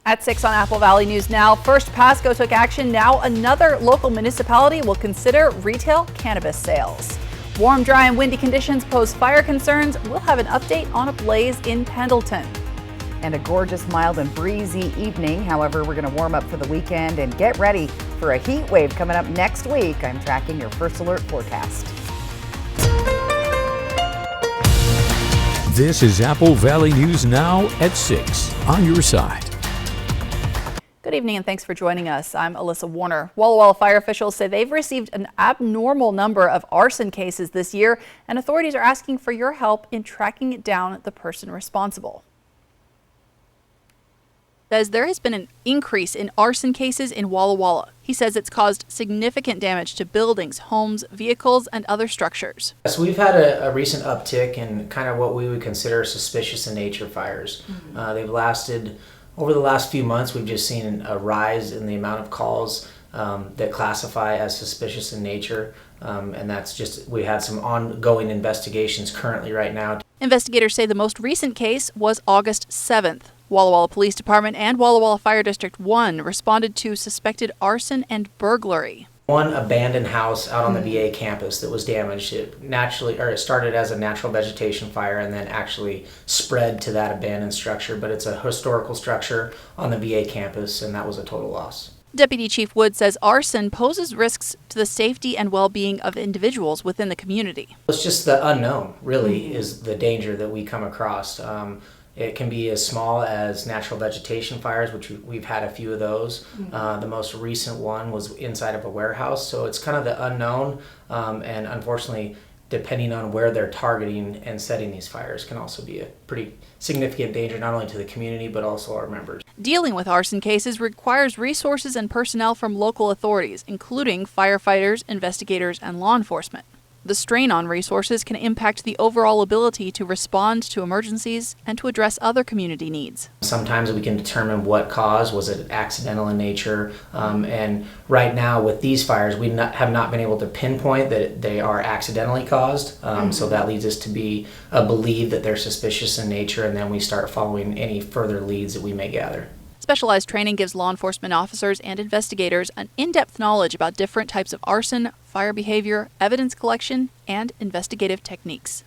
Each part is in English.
At 6 on Apple Valley News Now, first Pasco took action. Now another local municipality will consider retail cannabis sales. Warm, dry, and windy conditions pose fire concerns. We'll have an update on a blaze in Pendleton. And a gorgeous, mild, and breezy evening. However, we're going to warm up for the weekend and get ready for a heat wave coming up next week. I'm tracking your First Alert forecast. This is Apple Valley News Now at 6 on your side. Good evening and thanks for joining us. I'm Alyssa Warner. Walla Walla fire officials say they've received an abnormal number of arson cases this year, and authorities are asking for your help in tracking down the person responsible. Says there has been an increase in arson cases in Walla Walla. He says it's caused significant damage to buildings, homes, vehicles, and other structures. So we've had a recent uptick in kind of what we would consider suspicious in nature fires. They've lasted, over the last few months, we've just seen a rise in the amount of calls that classify as suspicious in nature. And that's just, we had some ongoing investigations currently right now. Investigators say the most recent case was August 7th. Walla Walla Police Department and Walla Walla Fire District 1 responded to suspected arson and burglary. One abandoned house out on the VA campus that was damaged. It started as a natural vegetation fire and then actually spread to that abandoned structure. But it's a historical structure on the VA campus, and that was a total loss. Deputy Chief Wood says arson poses risks to the safety and well-being of individuals within the community. It's just the unknown, really, is the danger that we come across. It can be as small as natural vegetation fires, which we've had a few of those. The most recent one was inside of a warehouse, so it's kind of the unknown, and unfortunately, depending on where they're targeting and setting these fires can also be a pretty significant danger, not only to the community, but also our members. Dealing with arson cases requires resources and personnel from local authorities, including firefighters, investigators, and law enforcement. The strain on resources can impact the overall ability to respond to emergencies and to address other community needs. Sometimes we can determine what cause, was it accidental in nature, and right now with these fires we have not been able to pinpoint that they are accidentally caused, so that leads us to believe that they're suspicious in nature, and then we start following any further leads that we may gather. Specialized training gives law enforcement officers and investigators an in-depth knowledge about different types of arson, fire behavior, evidence collection, and investigative techniques.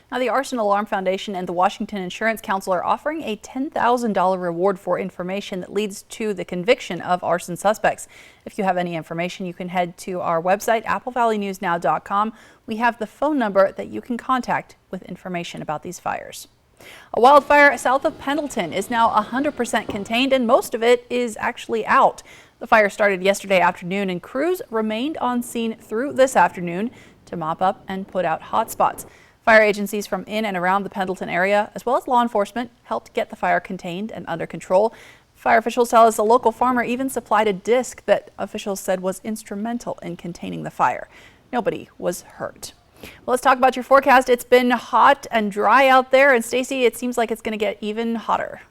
Now, the Arson Alarm Foundation and the Washington Insurance Council are offering a $10,000 reward for information that leads to the conviction of arson suspects. If you have any information, you can head to our website, applevalleynewsnow.com. We have the phone number that you can contact with information about these fires. A wildfire south of Pendleton is now 100% contained, and most of it is actually out. The fire started yesterday afternoon, and crews remained on scene through this afternoon to mop up and put out hot spots. Fire agencies from in and around the Pendleton area, as well as law enforcement, helped get the fire contained and under control. Fire officials tell us a local farmer even supplied a disc that officials said was instrumental in containing the fire. Nobody was hurt. Well, let's talk about your forecast. It's been hot and dry out there, and Stacy, it seems like it's going to get even hotter.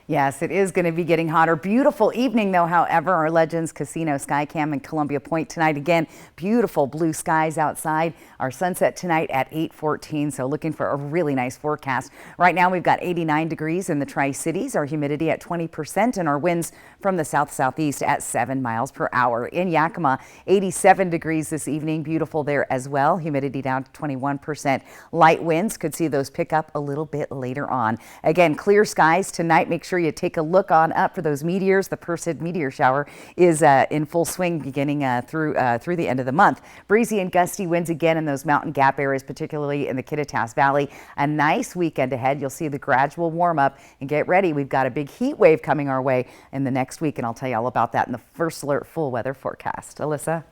Yes, it is going to be getting hotter. Beautiful evening, though, however. Our Legends Casino Skycam in Columbia Point tonight. Again, beautiful blue skies outside. Our sunset tonight at 8:14, so looking for a really nice forecast. Right now, we've got 89 degrees in the Tri-Cities, our humidity at 20%, and our winds from the south-southeast at 7 miles per hour. In Yakima, 87 degrees this evening. Beautiful there as well. Humidity down to 21%. Light winds, could see those pick up a little bit later on. Again, clear skies tonight. Make sure you take a look on up for those meteors. The Perseid meteor shower is in full swing beginning through the end of the month. Breezy and gusty winds again in those mountain gap areas, particularly in the Kittitas Valley. A nice weekend ahead. You'll see the gradual warm up, and get ready. We've got a big heat wave coming our way in the next week, and I'll tell you all about that in the First Alert full weather forecast. Alyssa?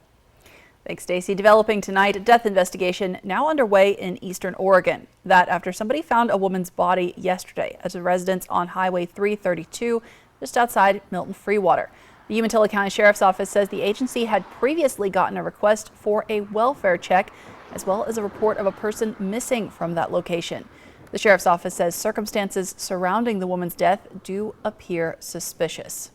Thanks, Stacy. Developing tonight, a death investigation now underway in eastern Oregon. That after somebody found a woman's body yesterday at a residence on Highway 332 just outside Milton Freewater. The Umatilla County Sheriff's Office says the agency had previously gotten a request for a welfare check, as well as a report of a person missing from that location. The Sheriff's Office says circumstances surrounding the woman's death do appear suspicious.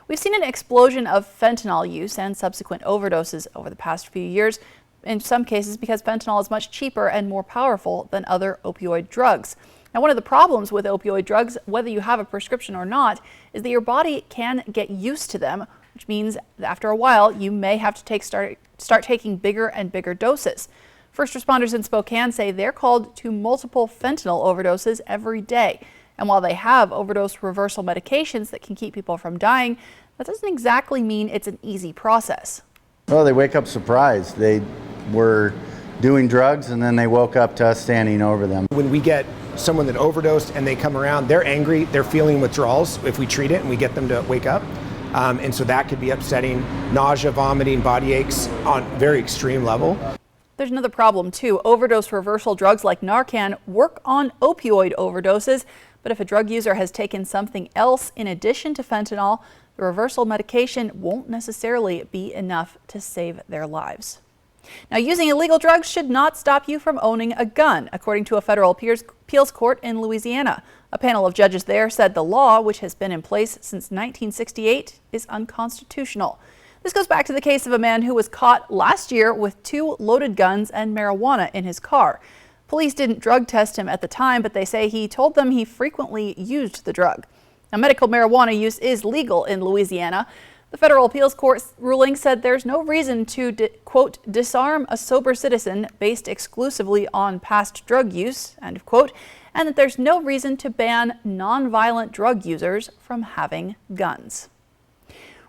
We've seen an explosion of fentanyl use and subsequent overdoses over the past few years, in some cases because fentanyl is much cheaper and more powerful than other opioid drugs. Now, one of the problems with opioid drugs, whether you have a prescription or not, is that your body can get used to them, which means that after a while you may have to start taking bigger and bigger doses. First responders in Spokane say they're called to multiple fentanyl overdoses every day. And while they have overdose reversal medications that can keep people from dying, that doesn't exactly mean it's an easy process. Well, they wake up surprised. They were doing drugs and then they woke up to us standing over them. When we get someone that overdosed and they come around, they're angry, they're feeling withdrawals if we treat it and we get them to wake up. And so that could be upsetting, nausea, vomiting, body aches on very extreme level. There's another problem too. Overdose reversal drugs like Narcan work on opioid overdoses, but if a drug user has taken something else in addition to fentanyl, the reversal medication won't necessarily be enough to save their lives. Now, using illegal drugs should not stop you from owning a gun, according to a federal appeals court in Louisiana. A panel of judges there said the law, which has been in place since 1968, is unconstitutional. This goes back to the case of a man who was caught last year with 2 loaded guns and marijuana in his car. Police didn't drug test him at the time, but they say he told them he frequently used the drug. Now, medical marijuana use is legal in Louisiana. The federal appeals court's ruling said there's no reason to, quote, disarm a sober citizen based exclusively on past drug use, end of quote, and that there's no reason to ban nonviolent drug users from having guns.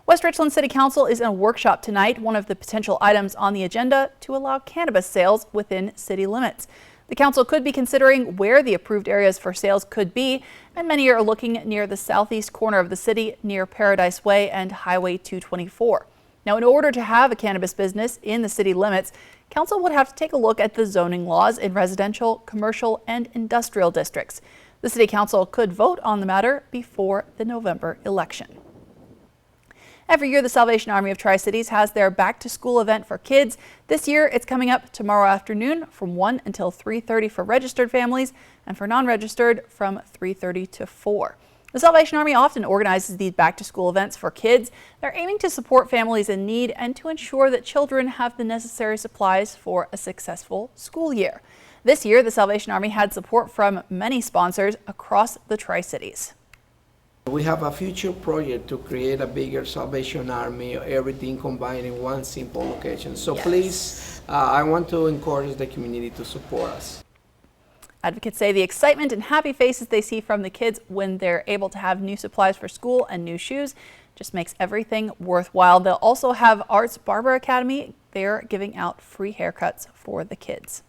West Richland City Council is in a workshop tonight, one of the potential items on the agenda to allow cannabis sales within city limits. The council could be considering where the approved areas for sales could be, and many are looking near the southeast corner of the city near Paradise Way and Highway 224. Now, in order to have a cannabis business in the city limits, council would have to take a look at the zoning laws in residential, commercial, and industrial districts. The city council could vote on the matter before the November election. Every year, the Salvation Army of Tri-Cities has their back-to-school event for kids. This year, it's coming up tomorrow afternoon from 1 until 3:30 for registered families, and for non-registered from 3:30 to 4. The Salvation Army often organizes these back-to-school events for kids. They're aiming to support families in need and to ensure that children have the necessary supplies for a successful school year. This year, the Salvation Army had support from many sponsors across the Tri-Cities. We have a future project to create a bigger Salvation Army, everything combined in one simple location. So please, I want to encourage the community to support us. Advocates say the excitement and happy faces they see from the kids when they're able to have new supplies for school and new shoes just makes everything worthwhile. They'll also have Arts Barber Academy. They're giving out free haircuts for the kids.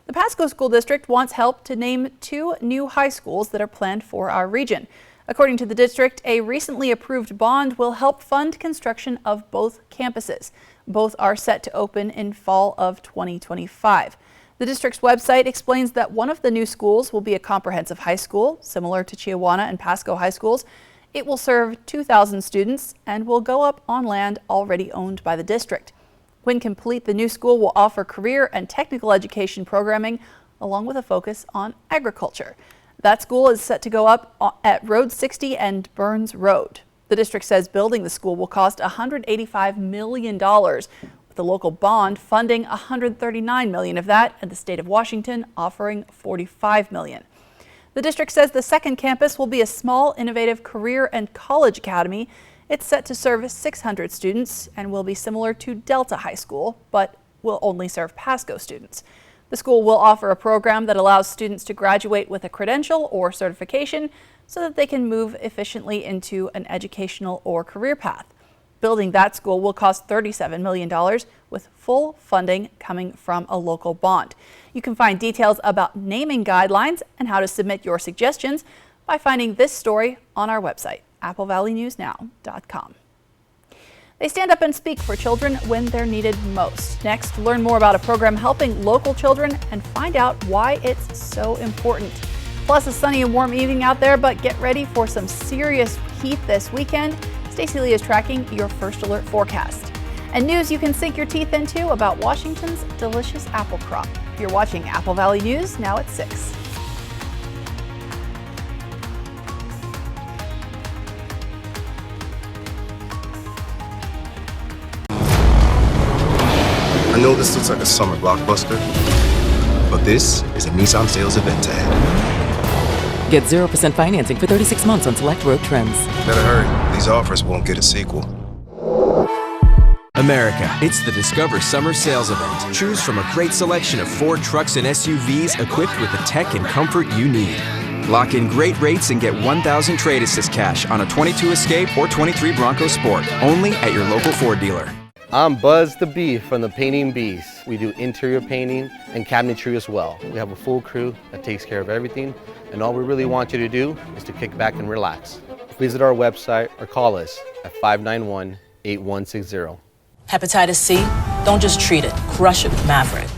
The Pasco School District wants help to name 2 new high schools that are planned for our region. According to the district, a recently approved bond will help fund construction of both campuses. Both are set to open in fall of 2025. The district's website explains that one of the new schools will be a comprehensive high school, similar to Chiawana and Pasco high schools. It will serve 2,000 students and will go up on land already owned by the district. When complete, the new school will offer career and technical education programming, along with a focus on agriculture. That school is set to go up at Road 60 and Burns Road. The district says building the school will cost $185 million, with the local bond funding $139 million of that, and the state of Washington offering $45 million. The district says the second campus will be a small, innovative career and college academy. It's set to serve 600 students and will be similar to Delta High School, but will only serve Pasco students. The school will offer a program that allows students to graduate with a credential or certification so that they can move efficiently into an educational or career path. Building that school will cost $37 million, with full funding coming from a local bond. You can find details about naming guidelines and how to submit your suggestions by finding this story on our website, applevalleyNewsNow.com. They stand up and speak for children when they're needed most. Next, learn more about a program helping local children and find out why it's so important. Plus, a sunny and warm evening out there, but get ready for some serious heat this weekend. Stacey Lee is tracking your first alert forecast. And news you can sink your teeth into about Washington's delicious apple crop. You're watching Apple Valley News, now at 6. I know this looks like a summer blockbuster, but this is a Nissan sales event ad. Get 0% financing for 36 months on select road trims. Better hurry. These offers won't get a sequel. America, it's the Discover Summer Sales Event. Choose from a great selection of Ford trucks and SUVs equipped with the tech and comfort you need. Lock in great rates and get $1,000 trade assist cash on a 22 Escape or 23 Bronco Sport, only at your local Ford dealer. I'm Buzz the Bee from the Painting Bees. We do interior painting and cabinetry as well. We have a full crew that takes care of everything, and all we really want you to do is to kick back and relax. Visit our website or call us at 591-8160. Hepatitis C? Don't just treat it, crush it with Mavorite.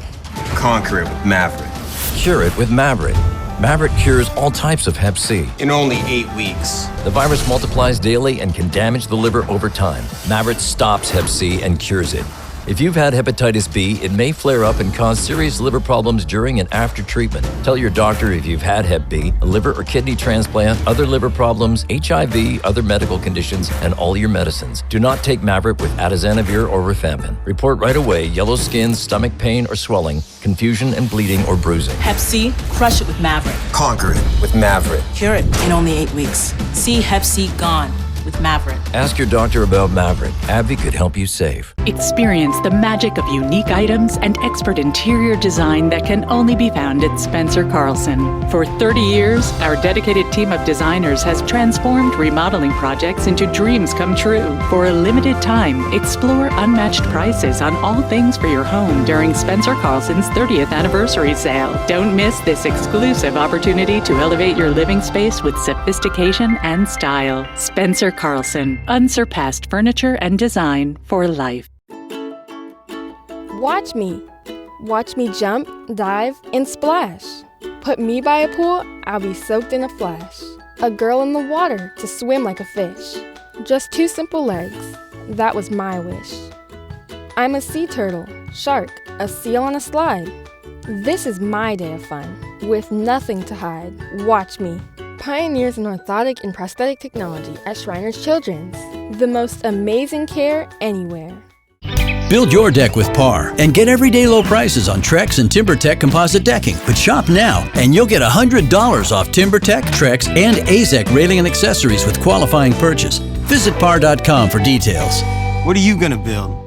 Conquer it with Maverick. Cure it with Mavorite. Mavorite cures all types of Hep C. In only 8 weeks. The virus multiplies daily and can damage the liver over time. Mavorite stops Hep C and cures it. If you've had hepatitis B, it may flare up and cause serious liver problems during and after treatment. Tell your doctor if you've had Hep B, a liver or kidney transplant, other liver problems, HIV, other medical conditions, and all your medicines. Do not take Mavorite with atazanavir or rifampin. Report right away yellow skin, stomach pain or swelling, confusion and bleeding or bruising. Hep C? Crush it with Mavorite. Conquer it with Maverick. Cure it in only 8 weeks. See Hep C gone with Mavorite. Ask your doctor about Mavorite. AbbVie could help you save. Experience the magic of unique items and expert interior design that can only be found at Spencer Carlson. For 30 years, our dedicated team of designers has transformed remodeling projects into dreams come true. For a limited time, explore unmatched prices on all things for your home during Spencer Carlson's 30th anniversary sale. Don't miss this exclusive opportunity to elevate your living space with sophistication and style. Spencer Carlson, unsurpassed furniture and design for life. Watch me. Watch me jump, dive, and splash. Put me by a pool, I'll be soaked in a flash. A girl in the water to swim like a fish. Just 2 simple legs, that was my wish. I'm a sea turtle, shark, a seal on a slide. This is my day of fun, with nothing to hide. Watch me. Pioneers in orthotic and prosthetic technology at Shriners Children's. The most amazing care anywhere. Build your deck with PAR and get everyday low prices on Trex and TimberTech composite decking. But shop now and you'll get $100 off TimberTech, Trex, and AZEK railing and accessories with qualifying purchase. Visit par.com for details. What are you gonna build?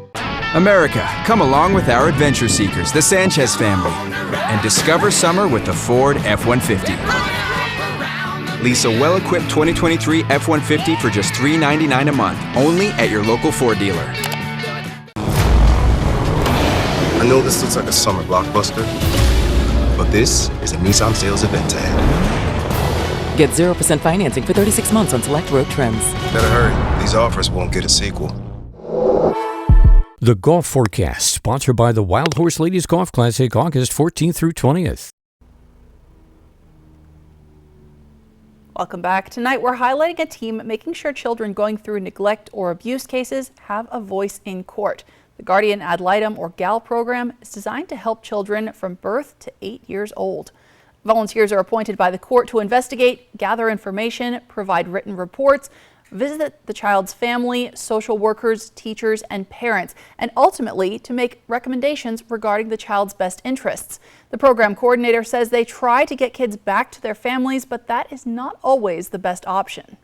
America, come along with our adventure seekers, the Sanchez family, and discover summer with the Ford F-150. Lease a well-equipped 2023 F-150 for just $399 a month, only at your local Ford dealer. I know this looks like a summer blockbuster, but this is a Nissan sales event ahead. Get 0% financing for 36 months on select road trims. Better hurry. These offers won't get a sequel. The Golf Forecast, sponsored by the Wild Horse Ladies Golf Classic, August 14th through 20th. Welcome back. Tonight we're highlighting a team making sure children going through neglect or abuse cases have a voice in court. The Guardian Ad Litem or GAL program is designed to help children from birth to 8 years old. Volunteers are appointed by the court to investigate, gather information, provide written reports, visit the child's family, social workers, teachers, and parents, and ultimately to make recommendations regarding the child's best interests. The program coordinator says they try to get kids back to their families, but that is not always the best option.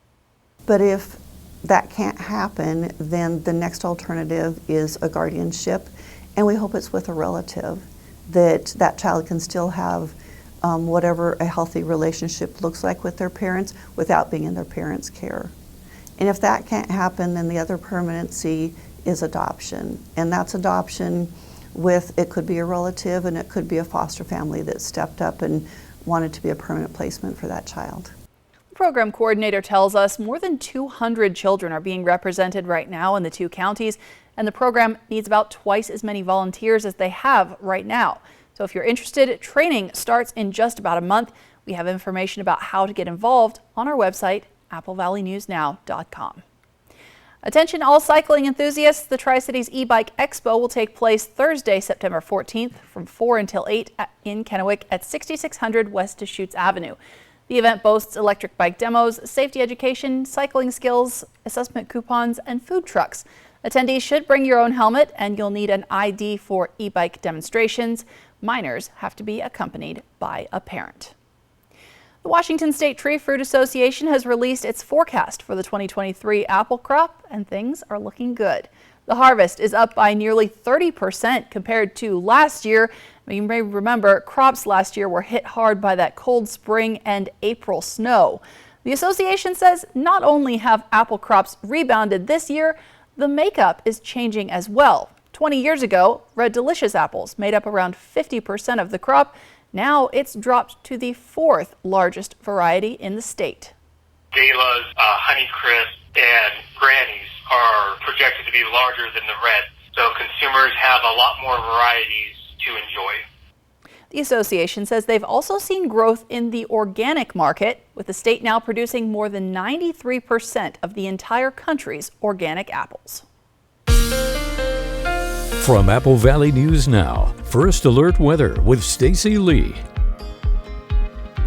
But if that can't happen, then the next alternative is a guardianship, and we hope it's with a relative, that that child can still have whatever a healthy relationship looks like with their parents without being in their parents' care. And if that can't happen, then the other permanency is adoption. And that's adoption with, it could be a relative and it could be a foster family that stepped up and wanted to be a permanent placement for that child. The program coordinator tells us more than 200 children are being represented right now in the 2 counties, and the program needs about twice as many volunteers as they have right now. So if you're interested, training starts in just about a month. We have information about how to get involved on our website, AppleValleyNewsNow.com. Attention all cycling enthusiasts, the Tri-Cities e-Bike Expo will take place Thursday, September 14th from 4 until 8 in Kennewick at 6600 West Deschutes Avenue. The event boasts electric bike demos, safety education, cycling skills, assessment coupons, and food trucks. Attendees should bring your own helmet, and you'll need an ID for e-bike demonstrations. Minors have to be accompanied by a parent. The Washington State Tree Fruit Association has released its forecast for the 2023 apple crop, and things are looking good. The harvest is up by nearly 30% compared to last year. You may remember crops last year were hit hard by that cold spring and April snow. The association says not only have apple crops rebounded this year, the makeup is changing as well. 20 years ago, Red Delicious apples made up around 50% of the crop. Now it's dropped to the 4th largest variety in the state. Gala's, Honeycrisp, and Grannies are projected to be larger than the Red, so consumers have a lot more varieties to enjoy. The association says they've also seen growth in the organic market, with the state now producing more than 93% of the entire country's organic apples. From Apple Valley News Now, First Alert Weather with Stacy Lee.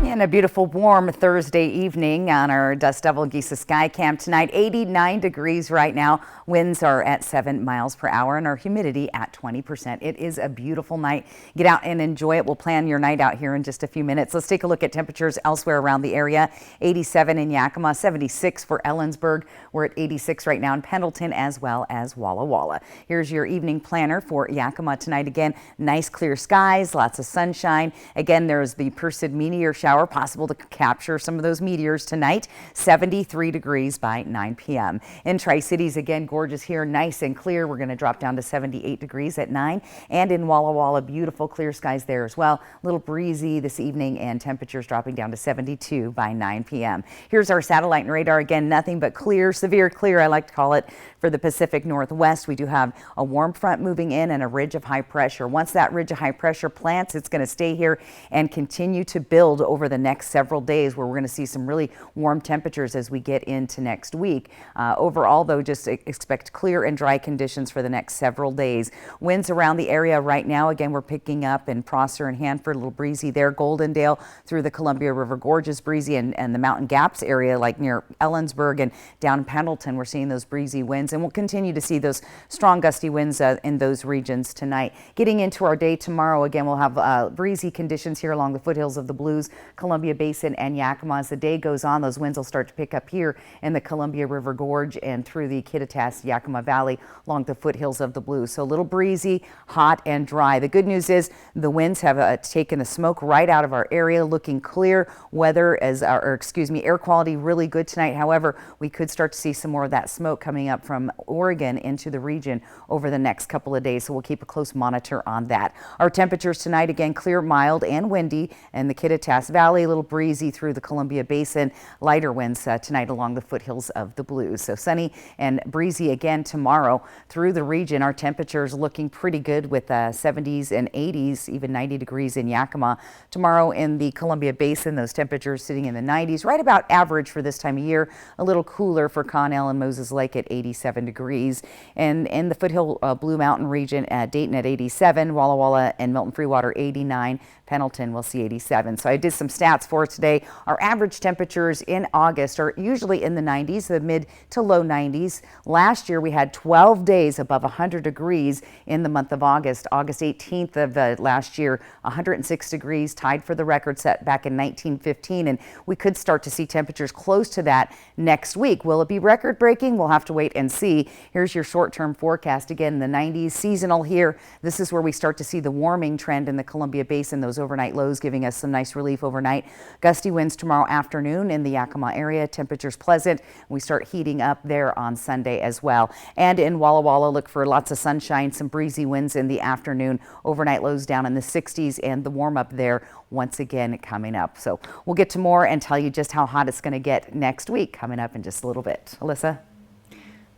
And a beautiful warm Thursday evening on our Dust Devil Geisa Sky Cam tonight. 89 degrees right now. Winds are at 7 miles per hour and our humidity at 20%. It is a beautiful night. Get out and enjoy it. We'll plan your night out here in just a few minutes. Let's take a look at temperatures elsewhere around the area. 87 in Yakima, 76 for Ellensburg. We're at 86 right now in Pendleton as well as Walla Walla. Here's your evening planner for Yakima tonight. Again, nice clear skies, lots of sunshine. Again, there's the Perseid meteor shower possible to capture some of those meteors tonight. 73 degrees by 9 p.m. In Tri-Cities, again, gorgeous here, nice and clear. We're going to drop down to 78 degrees at 9. And in Walla Walla, beautiful clear skies there as well. A little breezy this evening and temperatures dropping down to 72 by 9 p.m. Here's our satellite and radar. Again, nothing but clear, severe clear, I like to call it, for the Pacific Northwest. We do have a warm front moving in and a ridge of high pressure. Once that ridge of high pressure plants, it's going to stay here and continue to build over the next several days, where we're going to see some really warm temperatures as we get into next week. Overall, though, just expect clear and dry conditions for the next several days. Winds around the area right now, again, we're picking up in Prosser and Hanford, a little breezy there. Goldendale through the Columbia River Gorge is breezy, and the Mountain Gaps area, like near Ellensburg and down in Pendleton, we're seeing those breezy winds, and we'll continue to see those strong gusty winds in those regions tonight. Getting into our day tomorrow, again, we'll have breezy conditions here along the foothills of the Blues, Columbia Basin, and Yakima. As the day goes on, those winds will start to pick up here in the Columbia River Gorge and through the Kittitas Yakima Valley along the foothills of the Blues. So a little breezy, hot, and dry. The good news is the winds have taken the smoke right out of our area, looking clear. Weather air quality really good tonight. However, we could start to see some more of that smoke coming up from Oregon into the region over the next couple of days. So we'll keep a close monitor on that. Our temperatures tonight, again, clear, mild, and windy in the Kittitas Valley. A little breezy through the Columbia Basin. Lighter winds tonight along the foothills of the Blues. So sunny and breezy again tomorrow through the region. Our temperatures looking pretty good with 70s and 80s, even 90 degrees in Yakima. Tomorrow in the Columbia Basin, those temperatures sitting in the 90s, right about average for this time of year. A little cooler for Connell and Moses Lake at 87 degrees. And in the foothill Blue Mountain region, Dayton at 87, Walla Walla and Milton Freewater 89. Pendleton will see 87. So I did some stats for today. Our average temperatures in August are usually in the 90s, the mid to low 90s. Last year we had 12 days above 100 degrees in the month of August. August 18th of last year, 106 degrees, tied for the record set back in 1915. And we could start to see temperatures close to that next week. Will it be record breaking? We'll have to wait and see. Here's your short-term forecast. Again, the 90s, seasonal here. This is where we start to see the warming trend in the Columbia Basin. Those overnight lows giving us some nice relief overnight. Gusty winds tomorrow afternoon in the Yakima area. Temperatures pleasant. We start heating up there on Sunday as well. And in Walla Walla, look for lots of sunshine, some breezy winds in the afternoon. Overnight lows down in the 60s, and the warm up there once again coming up. So we'll get to more and tell you just how hot it's going to get next week coming up in just a little bit. Alyssa?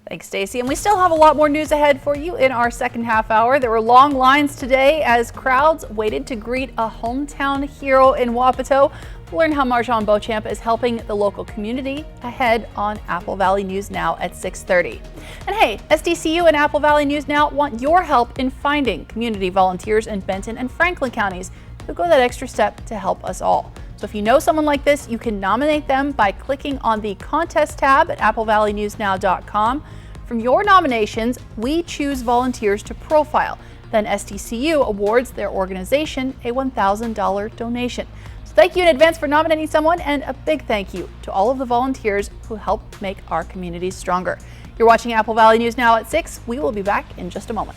Thanks, Stacy. And we still have a lot more news ahead for you in our second half hour. There were long lines today as crowds waited to greet a hometown hero in Wapato. We'll learn how Marjan Beauchamp is helping the local community ahead on Apple Valley News Now at 6:30. And hey, SDCU and Apple Valley News Now want your help in finding community volunteers in Benton and Franklin counties who go that extra step to help us all. So if you know someone like this, you can nominate them by clicking on the contest tab at applevalleyNewsNow.com. From your nominations, we choose volunteers to profile. Then SDCU awards their organization a $1,000 donation. So Thank you in advance for nominating someone, and a big thank you to all of the volunteers who help make our communities stronger. You're watching Apple Valley News Now at 6. We will be back in just a moment.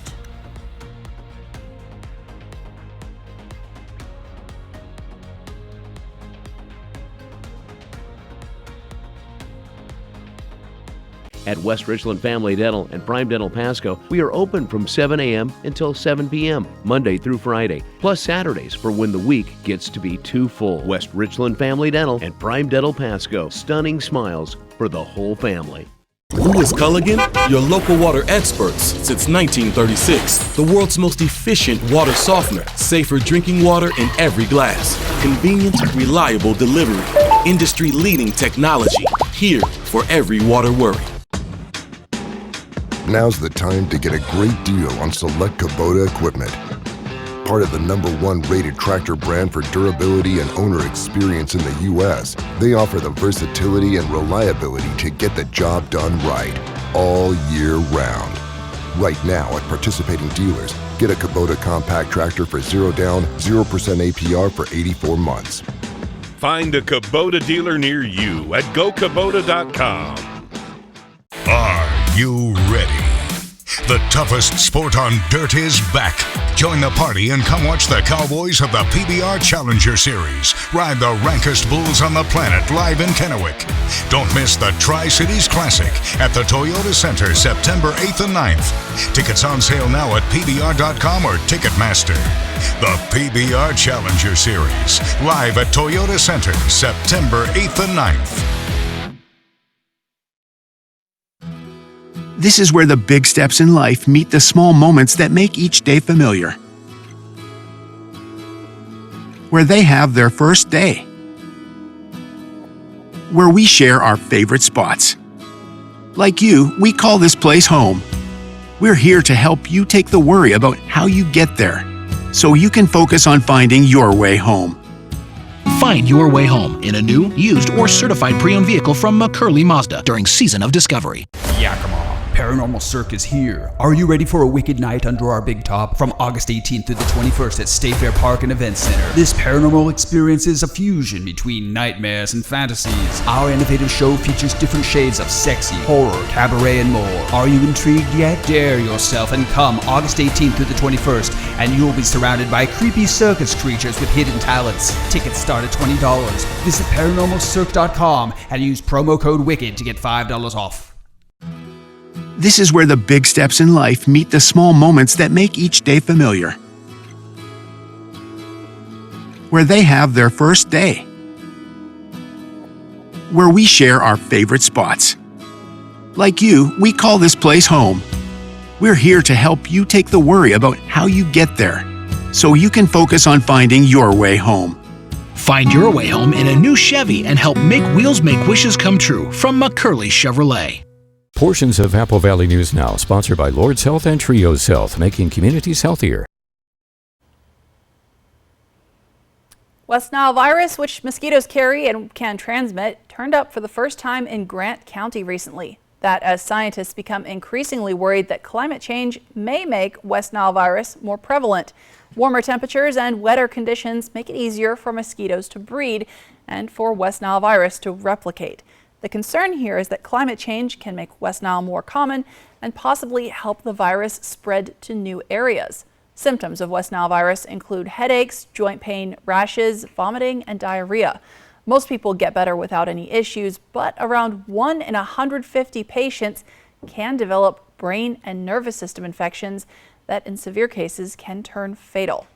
At West Richland Family Dental and Prime Dental Pasco, we are open from 7 a.m. until 7 p.m., Monday through Friday, plus Saturdays for when the week gets to be too full. West Richland Family Dental and Prime Dental Pasco, stunning smiles for the whole family. Who is Culligan? Your local water experts since 1936. The world's most efficient water softener. Safer drinking water in every glass. Convenient, reliable delivery. Industry-leading technology. Here for every water worry. Now's the time to get a great deal on select Kubota equipment. Part of the #1 rated tractor brand for durability and owner experience in the U.S., they offer the versatility and reliability to get the job done right, all year round. Right now at participating dealers, get a Kubota compact tractor for 0 down, 0% APR for 84 months. Find a Kubota dealer near you at GoKubota.com. Are you ready? The toughest sport on dirt is back. Join the party and come watch the Cowboys of the PBR Challenger Series ride the rankest bulls on the planet live in Kennewick. Don't miss the Tri-Cities Classic at the Toyota Center September 8th and 9th. Tickets on sale now at PBR.com or Ticketmaster. The PBR Challenger Series live at Toyota Center September 8th and 9th. This is where the big steps in life meet the small moments that make each day familiar. Where they have their first day. Where we share our favorite spots. Like you, we call this place home. We're here to help you take the worry about how you get there, so you can focus on finding your way home. Find your way home in a new, used, or certified pre-owned vehicle from McCurley Mazda during Season of Discovery. Yakima. Paranormal Circus here. Are you ready for a wicked night under our big top from August 18th through the 21st at State Fair Park and Event Center? This paranormal experience is a fusion between nightmares and fantasies. Our innovative show features different shades of sexy, horror, cabaret, and more. Are you intrigued yet? Dare yourself and come August 18th through the 21st, and you'll be surrounded by creepy circus creatures with hidden talents. Tickets start at $20. Visit ParanormalCirque.com and use promo code WICKED to get $5 off. This is where the big steps in life meet the small moments that make each day familiar. Where they have their first day. Where we share our favorite spots. Like you, we call this place home. We're here to help you take the worry about how you get there, so you can focus on finding your way home. Find your way home in a new Chevy and help make wheels make wishes come true from McCurley Chevrolet. Portions of Apple Valley News Now, sponsored by Lord's Health and Trios Health, making communities healthier. West Nile virus, which mosquitoes carry and can transmit, turned up for the first time in Grant County recently. That as scientists become increasingly worried that climate change may make West Nile virus more prevalent. Warmer temperatures and wetter conditions make it easier for mosquitoes to breed and for West Nile virus to replicate. The concern here is that climate change can make West Nile more common and possibly help the virus spread to new areas. Symptoms of West Nile virus include headaches, joint pain, rashes, vomiting, and diarrhea. Most people get better without any issues, but around 1 in 150 patients can develop brain and nervous system infections that in severe cases can turn fatal.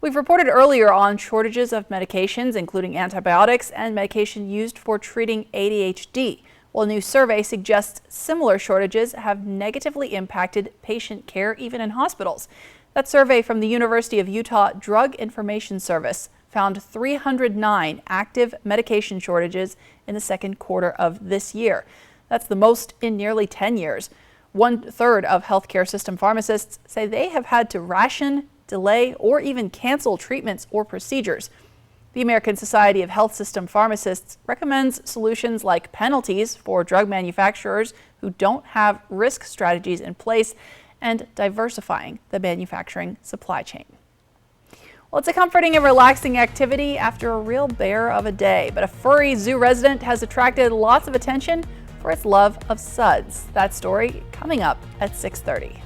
We've reported earlier on shortages of medications, including antibiotics and medication used for treating ADHD. Well, a new survey suggests similar shortages have negatively impacted patient care, even in hospitals. That survey from the University of Utah Drug Information Service found 309 active medication shortages in the second quarter of this year. That's the most in nearly 10 years. 1/3 of healthcare system pharmacists say they have had to ration, delay, or even cancel treatments or procedures. The American Society of Health System Pharmacists recommends solutions like penalties for drug manufacturers who don't have risk strategies in place and diversifying the manufacturing supply chain. Well, it's a comforting and relaxing activity after a real bear of a day, but a furry zoo resident has attracted lots of attention for its love of suds. That story coming up at 6:30.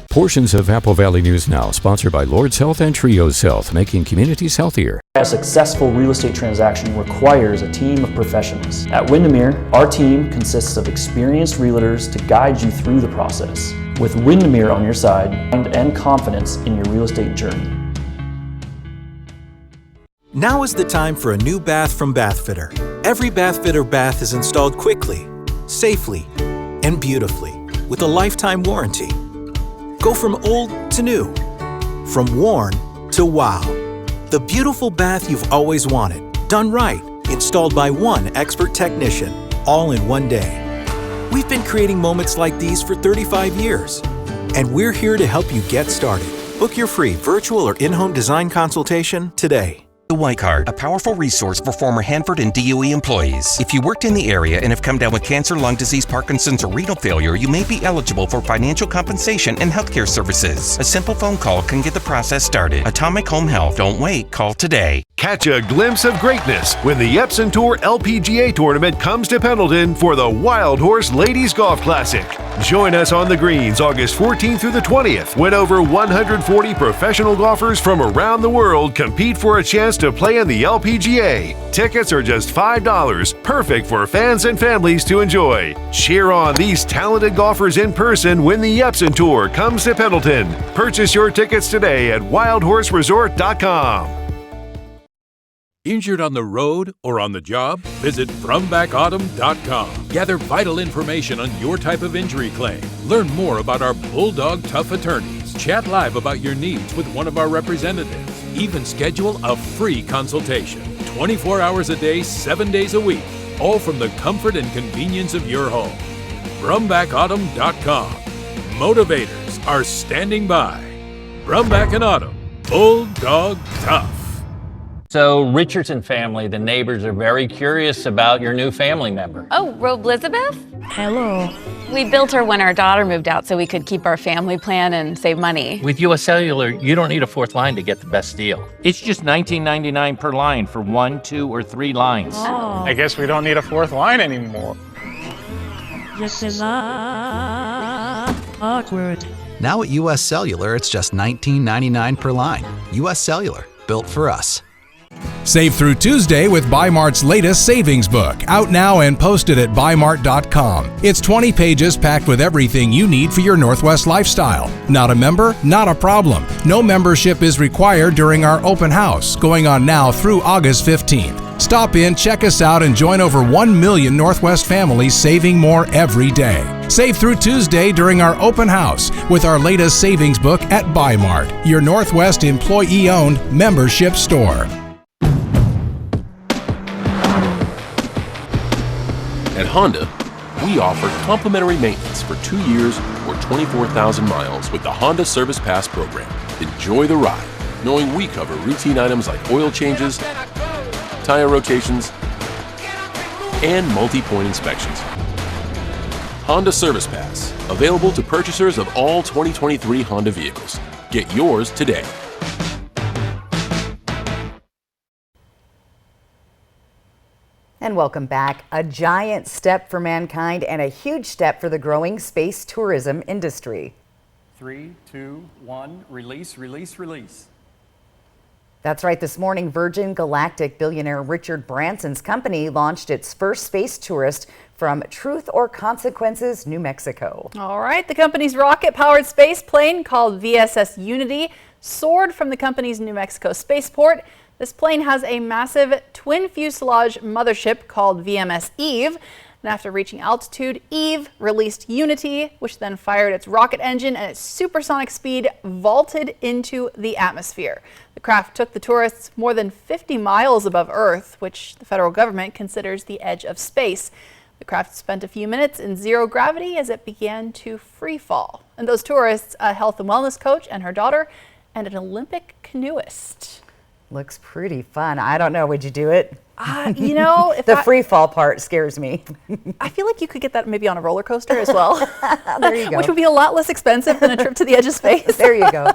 Portions of Apple Valley News Now, sponsored by Lord's Health and Trios Health, making communities healthier. A successful real estate transaction requires a team of professionals. At Windermere, our team consists of experienced realtors to guide you through the process. With Windermere on your side and confidence in your real estate journey. Now is the time for a new bath from Bathfitter. Every Bathfitter bath is installed quickly, safely, and beautifully with a lifetime warranty. Go from old to new, from worn to wow. The beautiful bath you've always wanted, done right, installed by one expert technician, all in one day. We've been creating moments like these for 35 years, and we're here to help you get started. Book your free virtual or in-home design consultation today. The White Card, a powerful resource for former Hanford and DOE employees. If you worked in the area and have come down with cancer, lung disease, Parkinson's, or renal failure, you may be eligible for financial compensation and healthcare services. A simple phone call can get the process started. Atomic Home Health. Don't wait. Call today. Catch a glimpse of greatness when the Epson Tour LPGA Tournament comes to Pendleton for the Wild Horse Ladies Golf Classic. Join us on the greens August 14th through the 20th when over 140 professional golfers from around the world compete for a chance to play in the LPGA. Tickets are just $5, perfect for fans and families to enjoy. Cheer on these talented golfers in person when the Epson Tour comes to Pendleton. Purchase your tickets today at wildhorseresort.com. Injured on the road or on the job? Visit FromBackAutumn.com. Gather vital information on your type of injury claim. Learn more about our Bulldog Tough attorneys. Chat live about your needs with one of our representatives. Even schedule a free consultation. 24 hours a day, 7 days a week. All from the comfort and convenience of your home. FromBackAutumn.com. Motivators are standing by. Brumback and Autumn. Bulldog Tough. So, Richardson family, the neighbors are very curious about your new family member. Oh, Robe Elizabeth? Hello. We built her when our daughter moved out so we could keep our family plan and save money. With US Cellular, you don't need a fourth line to get the best deal. It's just $19.99 per line for 1, 2, or 3 lines. Oh. I guess we don't need a fourth line anymore. This is awkward. Now at US Cellular, it's just $19.99 per line. US Cellular, built for us. Save through Tuesday with Bi-Mart's latest savings book, out now and posted at bimart.com. It's 20 pages packed with everything you need for your Northwest lifestyle. Not a member? Not a problem. No membership is required during our open house, going on now through August 15th. Stop in, check us out, and join over 1 million Northwest families saving more every day. Save through Tuesday during our open house with our latest savings book at Bi-Mart, your Northwest employee-owned membership store. At Honda, we offer complimentary maintenance for 2 years or 24,000 miles with the Honda Service Pass program. Enjoy the ride, knowing we cover routine items like oil changes, tire rotations, and multi-point inspections. Honda Service Pass, available to purchasers of all 2023 Honda vehicles. Get yours today. And welcome back. A giant step for mankind and a huge step for the growing space tourism industry. 3, 2, 1, release, release, release. That's right. This morning, Virgin Galactic billionaire Richard Branson's company launched its first space tourist from Truth or Consequences, New Mexico. All right. The company's rocket-powered space plane called VSS Unity soared from the company's New Mexico spaceport. This plane has a massive twin fuselage mothership called VMS Eve. And after reaching altitude, Eve released Unity, which then fired its rocket engine and its supersonic speed vaulted into the atmosphere. The craft took the tourists more than 50 miles above Earth, which the federal government considers the edge of space. The craft spent a few minutes in zero gravity as it began to free fall. And those tourists, a health and wellness coach and her daughter, and an Olympic canoeist. Looks pretty fun. I don't know. Would you do it? You know, if the free fall part scares me. I feel like you could get that maybe on a roller coaster as well. There you go. Which would be a lot less expensive than a trip to the edge of space. There you go.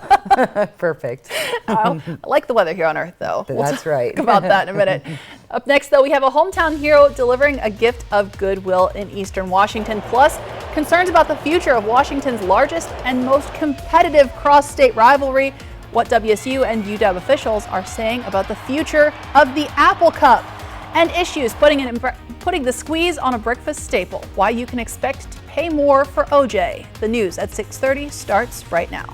Perfect. I like the weather here on Earth, though. That's right. Talk about that in a minute. Up next, though, we have a hometown hero delivering a gift of goodwill in Eastern Washington, plus concerns about the future of Washington's largest and most competitive cross-state rivalry, what WSU and UW officials are saying about the future of the Apple Cup, and issues putting the squeeze on a breakfast staple, why you can expect to pay more for OJ. The news at 6:30 starts right now.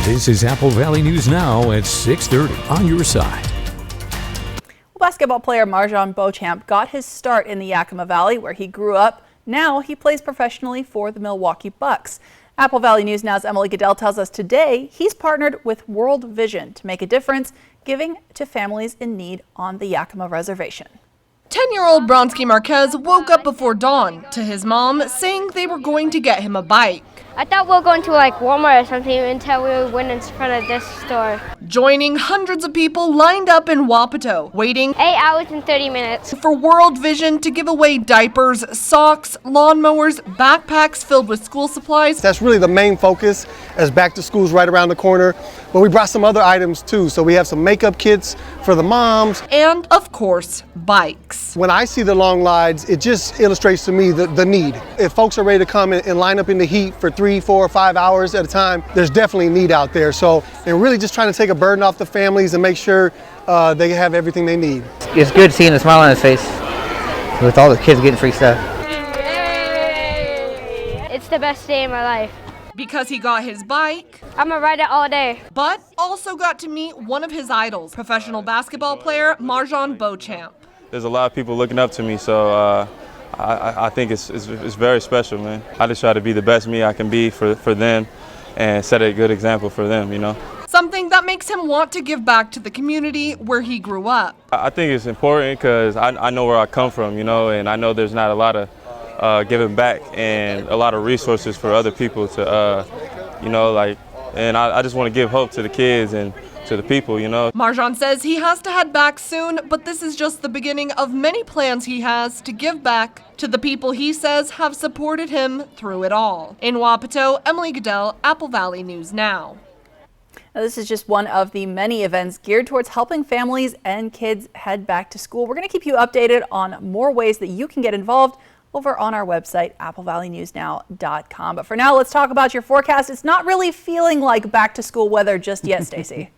This is Apple Valley News Now at 6:30 on your side. Basketball player MarJon Beauchamp got his start in the Yakima Valley, where he grew up. Now he plays professionally for the Milwaukee Bucks. Apple Valley News Now's Emily Goodell tells us today he's partnered with World Vision to make a difference, giving to families in need on the Yakima Reservation. 10-year-old Bronsky Marquez woke up before dawn to his mom saying they were going to get him a bike. I thought we were going to Walmart or something until we went in front of this store. Joining hundreds of people lined up in Wapato, waiting 8 hours and 30 minutes for World Vision to give away diapers, socks, lawnmowers, backpacks filled with school supplies. That's really the main focus, as back to school's right around the corner. But we brought some other items too. So we have some makeup kits for the moms. And of course, bikes. When I see the long lines, it just illustrates to me the need. If folks are ready to come and line up in the heat for 3, 4, 5 hours at a time, there's definitely a need out there. So they're really just trying to take a burden off the families and make sure they have everything they need. It's good seeing a smile on his face with all the kids getting free stuff. It's the best day of my life. Because he got his bike, I'm gonna ride it all day. But also got to meet one of his idols, professional basketball player MarJon Beauchamp. There's a lot of people looking up to me, so I think it's very special, man. I just try to be the best me I can be for them and set a good example for them, you know. Something that makes him want to give back to the community where he grew up. I think it's important because I know where I come from, you know, and I know there's not a lot of giving back and a lot of resources for other people to, you know, like, and I just want to give hope to the kids and to the people, you know. MarJon says he has to head back soon, but this is just the beginning of many plans he has to give back to the people he says have supported him through it all. In Wapato, Emily Goodell, Apple Valley News Now. Now, this is just one of the many events geared towards helping families and kids head back to school. We're going to keep you updated on more ways that you can get involved over on our website, applevalleynewsnow.com. But for now, let's talk about your forecast. It's not really feeling like back to school weather just yet, Stacy.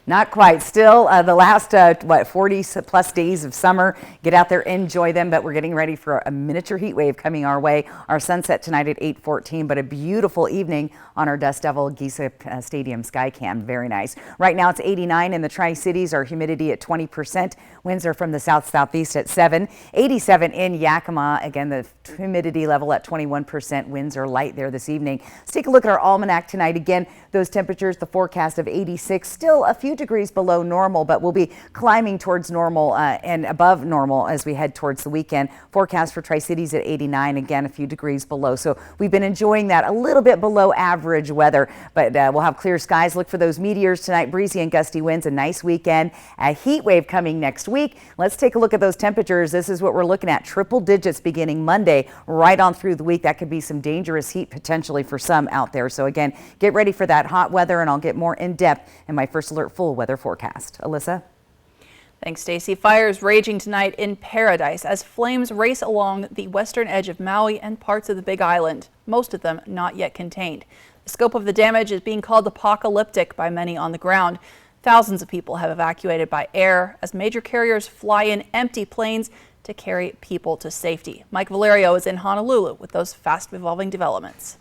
Not quite. Still, the last, 40 plus days of summer. Get out there, enjoy them, but we're getting ready for a miniature heat wave coming our way. Our sunset tonight at 8:14, but a beautiful evening on our Dust Devil Giza Stadium Skycam. Very nice. Right now it's 89 in the Tri-Cities, our humidity at 20%. Winds are from the south-southeast at 7. 87 in Yakima. Again, the humidity level at 21%. Winds are light there this evening. Let's take a look at our almanac tonight. Again, those temperatures, the forecast of 86, still a few degrees below normal, but we'll be climbing towards normal and above normal as we head towards the weekend. Forecast for Tri-Cities at 89, again, a few degrees below. So we've been enjoying that a little bit below average weather, but we'll have clear skies. Look for those meteors tonight, breezy and gusty winds, a nice weekend. A heat wave coming next week. Let's take a look at those temperatures. This is what we're looking at. Triple digits beginning Monday, right on through the week. That could be some dangerous heat potentially for some out there. So again, get ready for that hot weather, and I'll get more in depth in my First Alert full weather forecast. Alyssa? Thanks, Stacy. Fires raging tonight in Paradise as flames race along the western edge of Maui and parts of the Big Island, most of them not yet contained. The scope of the damage is being called apocalyptic by many on the ground. Thousands of people have evacuated by air as major carriers fly in empty planes to carry people to safety. Mike Valerio is in Honolulu with those fast-evolving developments.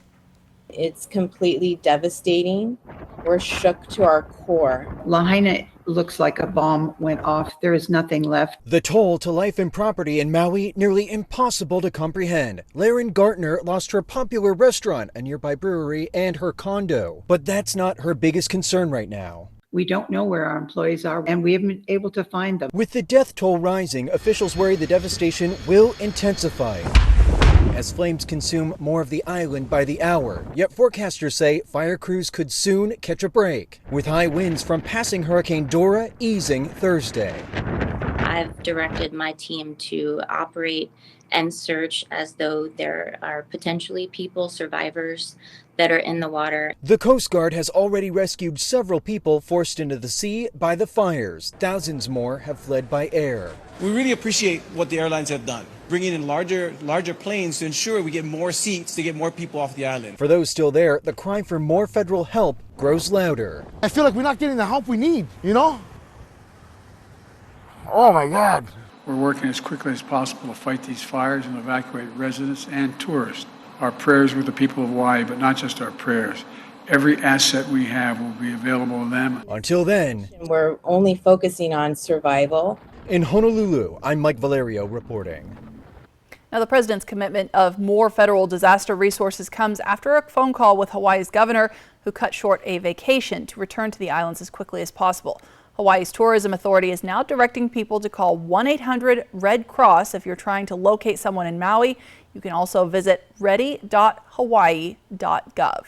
It's completely devastating. We're shook to our core. Lahaina looks like a bomb went off. There is nothing left. The toll to life and property in Maui, nearly impossible to comprehend. Laren Gartner lost her popular restaurant, a nearby brewery, and her condo. But that's not her biggest concern right now. We don't know where our employees are, and we haven't been able to find them. With the death toll rising, officials worry the devastation will intensify. as flames consume more of the island by the hour. Yet forecasters say fire crews could soon catch a break, with high winds from passing Hurricane Dora easing Thursday. I've directed my team to operate and search as though there are potentially people, survivors, that are in the water. The Coast Guard has already rescued several people forced into the sea by the fires. Thousands more have fled by air. We really appreciate what the airlines have done, bringing in larger planes to ensure we get more seats to get more people off the island. For those still there, the cry for more federal help grows louder. I feel like we're not getting the help we need, you know? Oh my God. We're working as quickly as possible to fight these fires and evacuate residents and tourists. Our prayers with the people of Hawaii, but not just our prayers. Every asset we have will be available to them. Until then, we're only focusing on survival. In Honolulu, I'm Mike Valerio reporting. Now, the president's commitment of more federal disaster resources comes after a phone call with Hawaii's governor, who cut short a vacation to return to the islands as quickly as possible. Hawaii's tourism authority is now directing people to call 1-800-RED CROSS if you're trying to locate someone in Maui. You can also visit ready.hawaii.gov.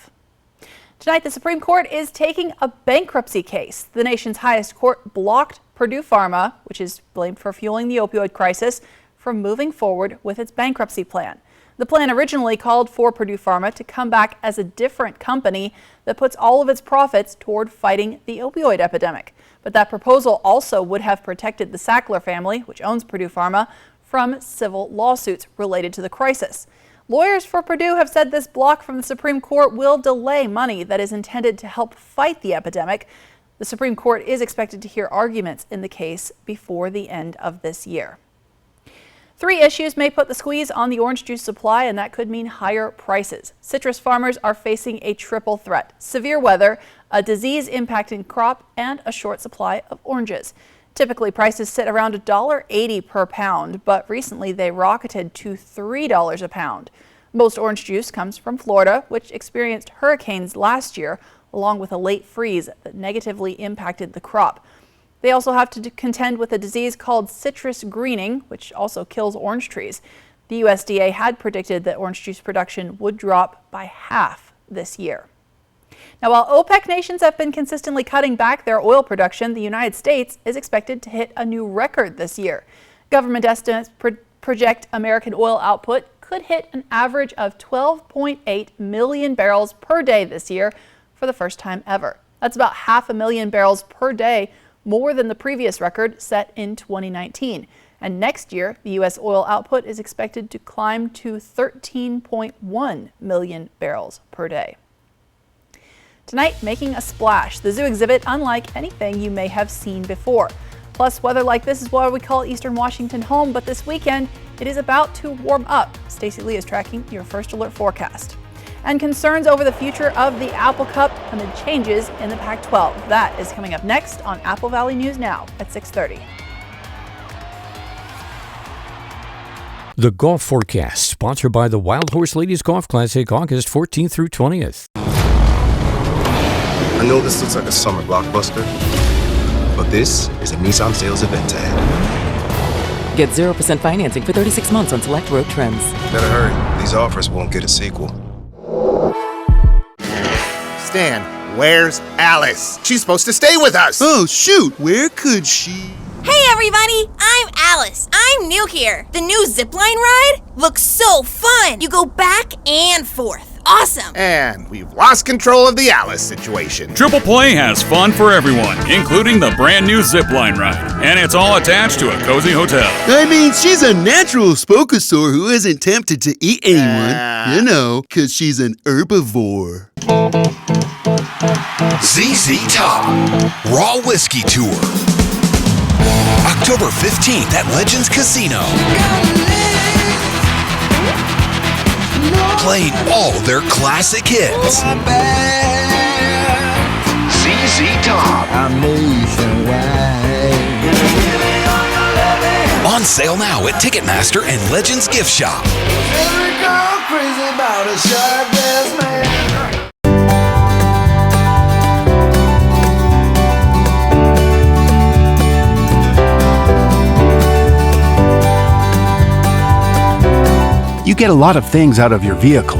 Tonight, the Supreme Court is taking a bankruptcy case. The nation's highest court blocked Purdue Pharma, which is blamed for fueling the opioid crisis, from moving forward with its bankruptcy plan. The plan originally called for Purdue Pharma to come back as a different company that puts all of its profits toward fighting the opioid epidemic. But that proposal also would have protected the Sackler family, which owns Purdue Pharma, from civil lawsuits related to the crisis. Lawyers for Purdue have said this block from the Supreme Court will delay money that is intended to help fight the epidemic. The Supreme Court is expected to hear arguments in the case before the end of this year. 3 issues may put the squeeze on the orange juice supply, and that could mean higher prices. Citrus farmers are facing a triple threat: severe weather, a disease impacting crop, and a short supply of oranges. Typically, prices sit around $1.80 per pound, but recently they rocketed to $3 a pound. Most orange juice comes from Florida, which experienced hurricanes last year, along with a late freeze that negatively impacted the crop. They also have to contend with a disease called citrus greening, which also kills orange trees. The USDA had predicted that orange juice production would drop by half this year. Now, while OPEC nations have been consistently cutting back their oil production, the United States is expected to hit a new record this year. Government estimates project American oil output could hit an average of 12.8 million barrels per day this year for the first time ever. That's about 500,000 barrels per day more than the previous record set in 2019. And next year, the U.S. oil output is expected to climb to 13.1 million barrels per day. Tonight, making a splash, the zoo exhibit unlike anything you may have seen before. Plus, weather like this is why we call Eastern Washington home, but this weekend, it is about to warm up. Stacey Lee is tracking your First Alert forecast. And concerns over the future of the Apple Cup amid changes in the Pac-12. That is coming up next on Apple Valley News Now at 6:30. The Golf Forecast, sponsored by the Wild Horse Ladies Golf Classic, August 14th through 20th. I know this looks like a summer blockbuster, but this is a Nissan sales event ad. Get 0% financing for 36 months on select road trims. Better hurry. These offers won't get a sequel. Stan, where's Alice? She's supposed to stay with us. Oh, shoot. Where could she? Hey, everybody. I'm Alice. I'm new here. The new zipline ride looks so fun. You go back and forth. Awesome. And we've lost control of the Alice situation. Triple Play has fun for everyone, including the brand new zipline ride. And it's all attached to a cozy hotel. I mean, she's a natural spokosaur who isn't tempted to eat anyone. You know, because she's an herbivore. ZZ Top Raw Whiskey Tour. October 15th at Legends Casino. Playing all their classic hits. ZZ Top. On sale now at Ticketmaster and Legends Gift Shop. You get a lot of things out of your vehicle.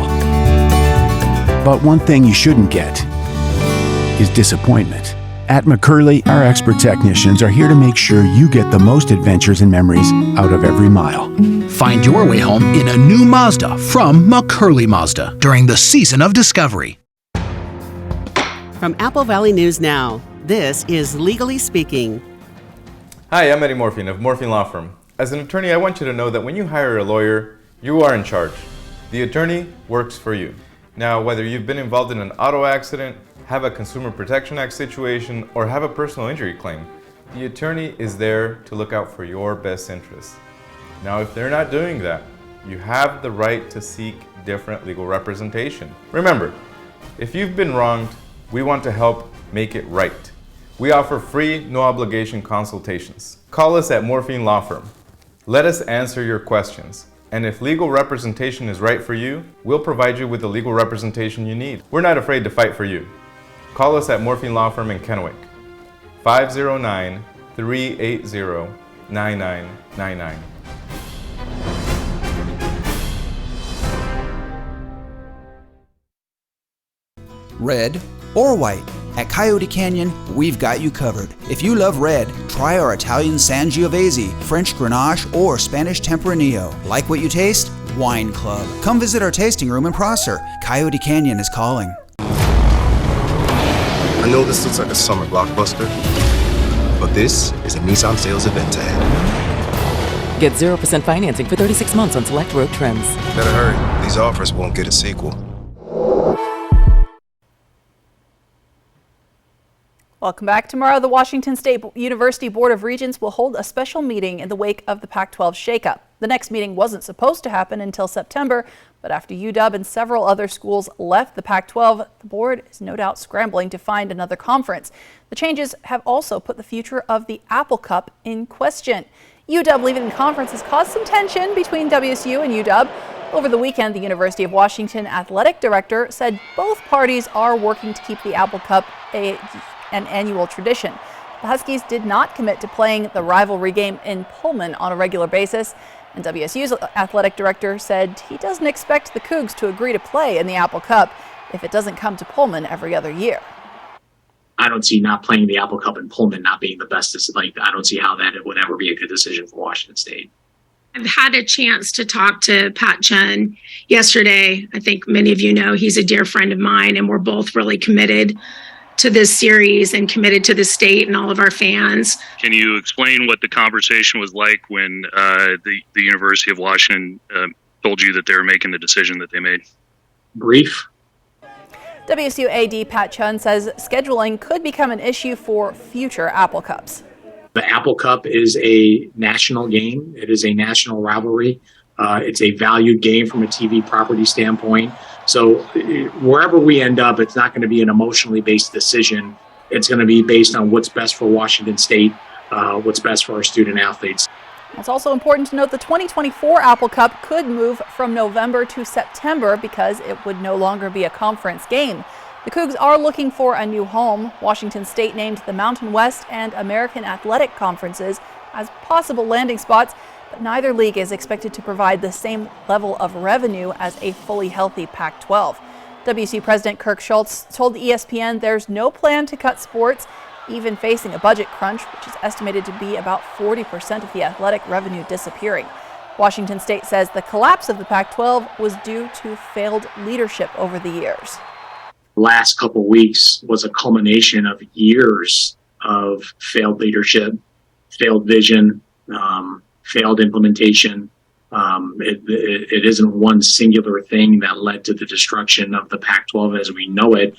But one thing you shouldn't get is disappointment. At McCurley, our expert technicians are here to make sure you get the most adventures and memories out of every mile. Find your way home in a new Mazda from McCurley Mazda during the season of discovery. From Apple Valley News Now, this is Legally Speaking. Hi, I'm Eddie Morphine of Morphine Law Firm. As an attorney, I want you to know that when you hire a lawyer, you are in charge. The attorney works for you. Now, whether you've been involved in an auto accident, have a Consumer Protection Act situation, or have a personal injury claim, the attorney is there to look out for your best interests. Now, if they're not doing that, you have the right to seek different legal representation. Remember, if you've been wronged, we want to help make it right. We offer free, no obligation consultations. Call us at Morphine Law Firm. Let us answer your questions. And if legal representation is right for you, we'll provide you with the legal representation you need. We're not afraid to fight for you. Call us at Morphine Law Firm in Kennewick, 509-380-9999. Red or white. At Coyote Canyon, we've got you covered. If you love red, try our Italian Sangiovese, French Grenache, or Spanish Tempranillo. Like what you taste? Wine Club. Come visit our tasting room in Prosser. Coyote Canyon is calling. I know this looks like a summer blockbuster, but this is a Nissan sales event ahead. Get 0% financing for 36 months on select road trims. Better hurry. These offers won't get a sequel. Welcome back. Tomorrow, the Washington State University Board of Regents will hold a special meeting in the wake of the Pac-12 shakeup. The next meeting wasn't supposed to happen until September, but after UW and several other schools left the Pac-12, the board is no doubt scrambling to find another conference. The changes have also put the future of the Apple Cup in question. UW leaving the conference has caused some tension between WSU and UW. Over the weekend, the University of Washington athletic director said both parties are working to keep the Apple Cup an annual tradition. The Huskies did not commit to playing the rivalry game in Pullman on a regular basis, and WSU's athletic director said he doesn't expect the Cougs to agree to play in the Apple Cup if it doesn't come to Pullman every other year. I don't see not playing the Apple Cup in Pullman not being the best. I don't see how that would ever be a good decision for Washington State. I've had a chance to talk to Pat Chun yesterday. I think many of you know he's a dear friend of mine, and we're both really committed to this series and committed to the state and all of our fans. Can you explain what the conversation was like when the University of Washington told you that they were making the decision that they made? Brief. WSU AD Pat Chun says scheduling could become an issue for future Apple Cups. The Apple Cup is a national game. It is a national rivalry. It's a valued game from a TV property standpoint. So wherever we end up, it's not going to be an emotionally based decision. It's going to be based on what's best for Washington State, what's best for our student athletes. It's also important to note the 2024 Apple Cup could move from November to September because it would no longer be a conference game. The Cougs are looking for a new home. Washington State named the Mountain West and American Athletic Conferences as possible landing spots, but neither league is expected to provide the same level of revenue as a fully healthy Pac-12. WSU President Kirk Schultz told ESPN there's no plan to cut sports, even facing a budget crunch, which is estimated to be about 40% of the athletic revenue disappearing. Washington State says the collapse of the Pac-12 was due to failed leadership over the years. Last couple weeks was a culmination of years of failed leadership, failed vision, failed implementation. It isn't one singular thing that led to the destruction of the Pac-12 as we know it.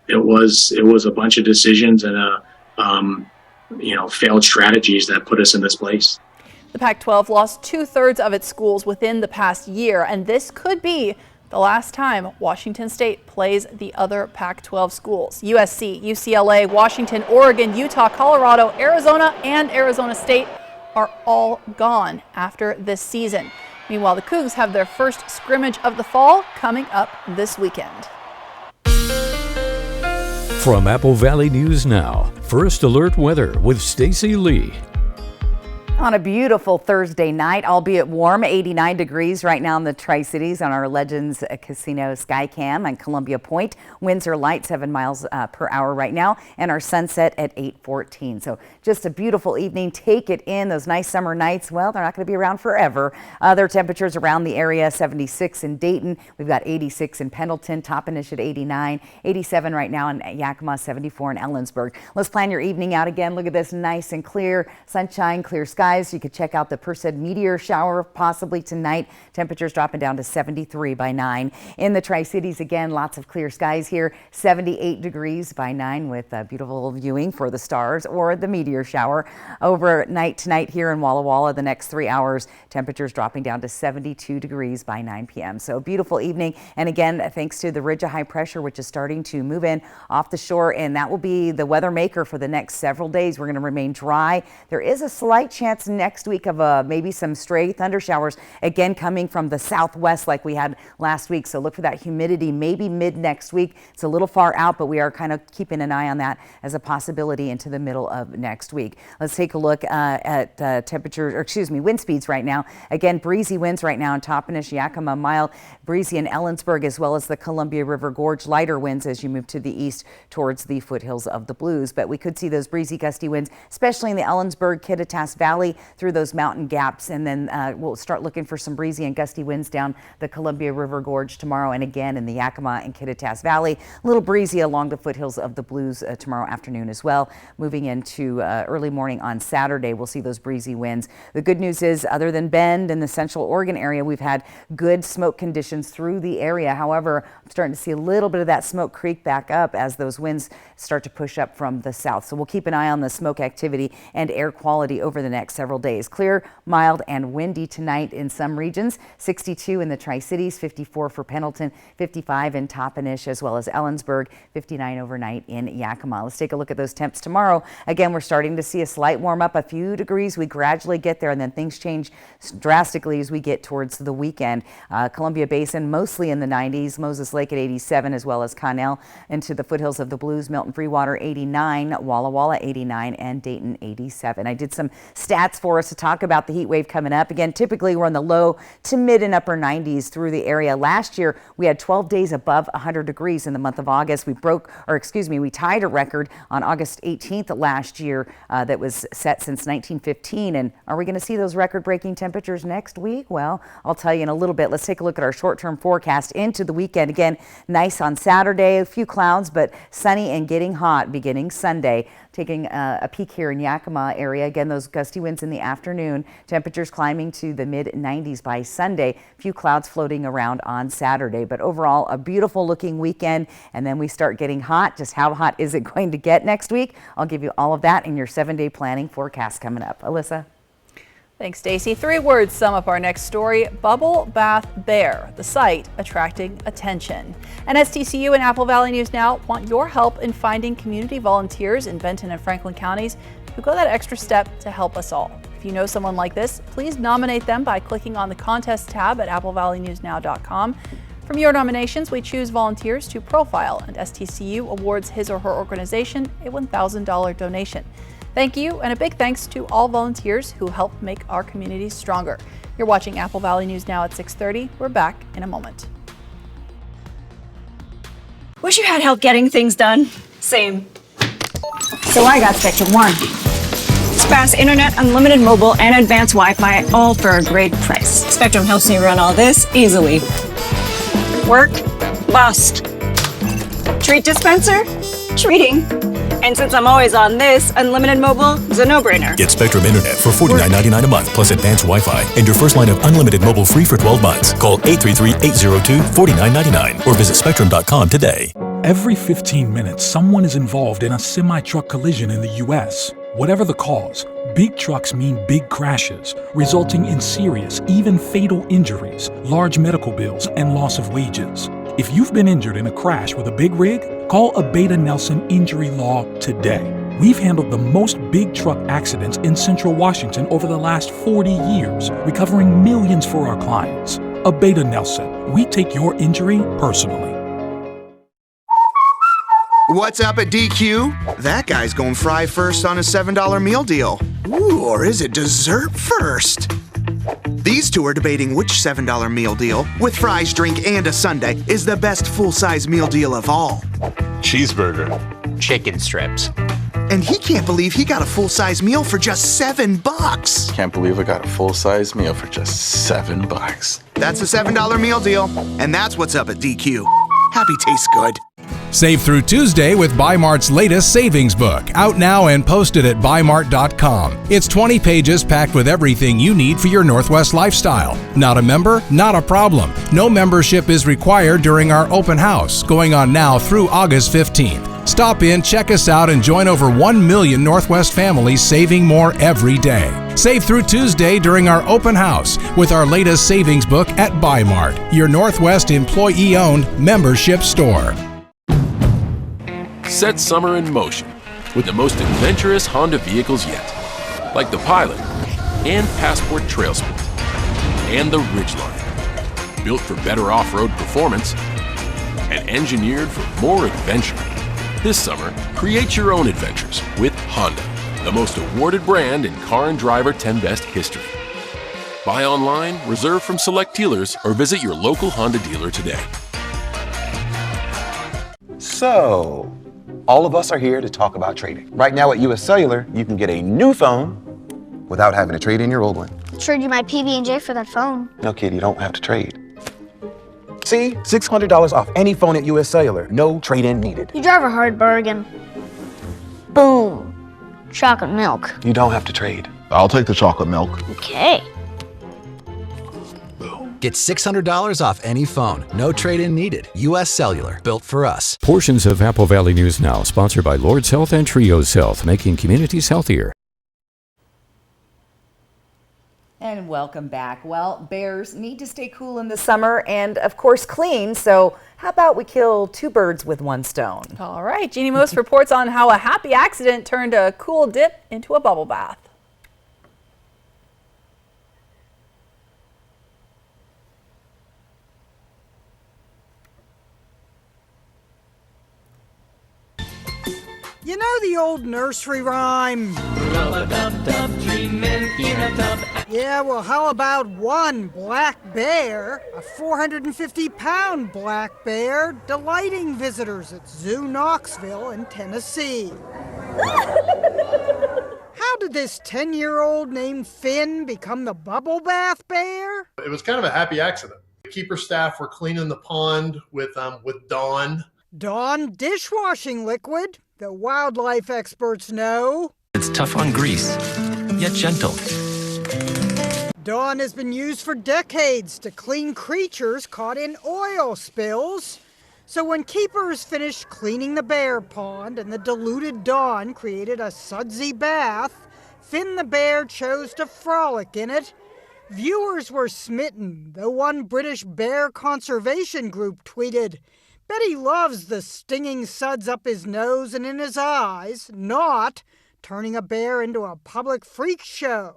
It was a bunch of decisions and failed strategies that put us in this place. The Pac-12 lost 2/3 of its schools within the past year, and this could be the last time Washington State plays the other Pac-12 schools. USC, UCLA, Washington, Oregon, Utah, Colorado, Arizona, and Arizona State are all gone after this season. Meanwhile, the Cougs have their first scrimmage of the fall coming up this weekend. From Apple Valley News Now, First Alert Weather with Stacy Lee. On a beautiful Thursday night, albeit warm, 89 degrees right now in the Tri-Cities on our Legends Casino Skycam and Columbia Point. Winds are light, 7 miles per hour right now, and our sunset at 8:14. So just a beautiful evening. Take it in. Those nice summer nights, well, they're not going to be around forever. Other temperatures around the area, 76 in Dayton. We've got 86 in Pendleton, Toppenish at 89, 87 right now in Yakima, 74 in Ellensburg. Let's plan your evening out again. Look at this, nice and clear, sunshine, clear skies. You could check out the Perseid meteor shower possibly tonight. Temperatures dropping down to 73 by 9. In the Tri-Cities again, lots of clear skies here. 78 degrees by 9 with beautiful viewing for the stars or the meteor shower. Overnight tonight here in Walla Walla, the next 3 hours, temperatures dropping down to 72 degrees by 9 p.m. So beautiful evening. And again, thanks to the ridge of high pressure, which is starting to move in off the shore, and that will be the weather maker for the next several days. We're going to remain dry. There is a slight chance next week of maybe some stray thunder showers again coming from the southwest like we had last week. So look for that humidity maybe mid next week. It's a little far out, but we are kind of keeping an eye on that as a possibility into the middle of next week. Let's take a look at wind speeds right now. Again, breezy winds right now in Toppenish, Yakima, mild breezy in Ellensburg, as well as the Columbia River Gorge. Lighter winds as you move to the east towards the foothills of the Blues, but we could see those breezy gusty winds, especially in the Ellensburg, Kittitas Valley through those mountain gaps, and then we'll start looking for some breezy and gusty winds down the Columbia River Gorge tomorrow, and again in the Yakima and Kittitas Valley. A little breezy along the foothills of the Blues tomorrow afternoon as well. Moving into early morning on Saturday, we'll see those breezy winds. The good news is, other than Bend and the Central Oregon area, we've had good smoke conditions through the area. However, I'm starting to see a little bit of that smoke creep back up as those winds start to push up from the south. So we'll keep an eye on the smoke activity and air quality over the next several days. Clear, mild, and windy tonight in some regions. 62 in the Tri-Cities, 54 for Pendleton, 55 in Toppenish, as well as Ellensburg, 59 overnight in Yakima. Let's take a look at those temps tomorrow. Again, we're starting to see a slight warm up, a few degrees. We gradually get there, and then things change drastically as we get towards the weekend. Columbia Basin mostly in the 90s, Moses Lake at 87, as well as Connell into the foothills of the Blues, Milton Freewater 89, Walla Walla 89, and Dayton 87. I did some stats for us to talk about the heat wave coming up. Again, typically we're in the low to mid and upper 90s through the area. Last year, we had 12 days above 100 degrees in the month of August. We tied a record on August 18th last year that was set since 1915. And are we going to see those record-breaking temperatures next week? Well, I'll tell you in a little bit. Let's take a look at our short-term forecast into the weekend. Again, nice on Saturday, a few clouds, but sunny and getting hot beginning Sunday. Taking a peek here in Yakima area. Again, those gusty winds in the afternoon. Temperatures climbing to the mid-90s by Sunday. A few clouds floating around on Saturday. But overall, a beautiful looking weekend. And then we start getting hot. Just how hot is it going to get next week? I'll give you all of that in your 7-day planning forecast coming up. Alyssa? Thanks, Stacy. 3 words sum up our next story: Bubble Bath Bear, the site attracting attention. And STCU and Apple Valley News Now want your help in finding community volunteers in Benton and Franklin counties who go that extra step to help us all. If you know someone like this, please nominate them by clicking on the contest tab at applevalleynewsnow.com. From your nominations, we choose volunteers to profile, and STCU awards his or her organization a $1,000 donation. Thank you, and a big thanks to all volunteers who help make our communities stronger. You're watching Apple Valley News Now at 6:30. We're back in a moment. Wish you had help getting things done. Same. So I got Spectrum One. It's fast internet, unlimited mobile, and advanced Wi-Fi, all for a great price. Spectrum helps me run all this easily. Work? Bust. Treat dispenser? Treating. And since I'm always on this, unlimited mobile is a no-brainer. Get Spectrum Internet for $49.99 a month plus advanced Wi-Fi and your first line of unlimited mobile free for 12 months. Call 833-802-4999 or visit spectrum.com today. Every 15 minutes, someone is involved in a semi-truck collision in the U.S. Whatever the cause, big trucks mean big crashes, resulting in serious, even fatal injuries, large medical bills, and loss of wages. If you've been injured in a crash with a big rig, call Abeta Nelson Injury Law today. We've handled the most big truck accidents in Central Washington over the last 40 years, recovering millions for our clients. Abeta Nelson, we take your injury personally. What's up at DQ? That guy's going fry first on a $7 meal deal. Ooh, or is it dessert first? These two are debating which $7 meal deal, with fries, drink, and a sundae, is the best full-size meal deal of all. Cheeseburger. Chicken strips. And he can't believe he got a full-size meal for just $7. Can't believe I got a full-size meal for just $7. That's a $7 meal deal, and that's what's up at DQ. Happy tastes good. Save through Tuesday with Bi-Mart's latest savings book, out now and posted at bimart.com. It's 20 pages packed with everything you need for your Northwest lifestyle. Not a member? Not a problem. No membership is required during our open house, going on now through August 15th. Stop in, check us out, and join over 1 million Northwest families saving more every day. Save through Tuesday during our open house with our latest savings book at Bi-Mart, your Northwest employee-owned membership store. Set summer in motion with the most adventurous Honda vehicles yet, like the Pilot and Passport Trail Sport and the Ridgeline, built for better off-road performance and engineered for more adventure. This summer, create your own adventures with Honda, the most awarded brand in car and driver 10 Best history. Buy online, reserve from select dealers, or visit your local Honda dealer today. So, all of us are here to talk about trading. Right now at US Cellular, you can get a new phone without having to trade in your old one. I'll trade you my PB&J for that phone. No, kid, you don't have to trade. See? $600 off any phone at US Cellular. No trade-in needed. You drive a hard bargain. Boom. Chocolate milk. You don't have to trade. I'll take the chocolate milk. Okay. Get $600 off any phone. No trade-in needed. US Cellular. Built for us. Portions of Apple Valley News Now, sponsored by Lord's Health and Trios Health, making communities healthier. And welcome back. Well, bears need to stay cool in the summer and, of course, clean. So how about we kill two birds with one stone? All right. Jeannie Most reports on how a happy accident turned a cool dip into a bubble bath. You know the old nursery rhyme? Yeah, well, how about one black bear, a 450-pound black bear, delighting visitors at Zoo Knoxville in Tennessee? How did this 10-year-old named Finn become the bubble bath bear? It was kind of a happy accident. The keeper staff were cleaning the pond with Dawn. Dawn dishwashing liquid, the wildlife experts know. It's tough on grease, yet gentle. Dawn has been used for decades to clean creatures caught in oil spills. So when keepers finished cleaning the bear pond and the diluted Dawn created a sudsy bath, Finn the bear chose to frolic in it. Viewers were smitten, though one British bear conservation group tweeted, "Betty loves the stinging suds up his nose and in his eyes, not turning a bear into a public freak show."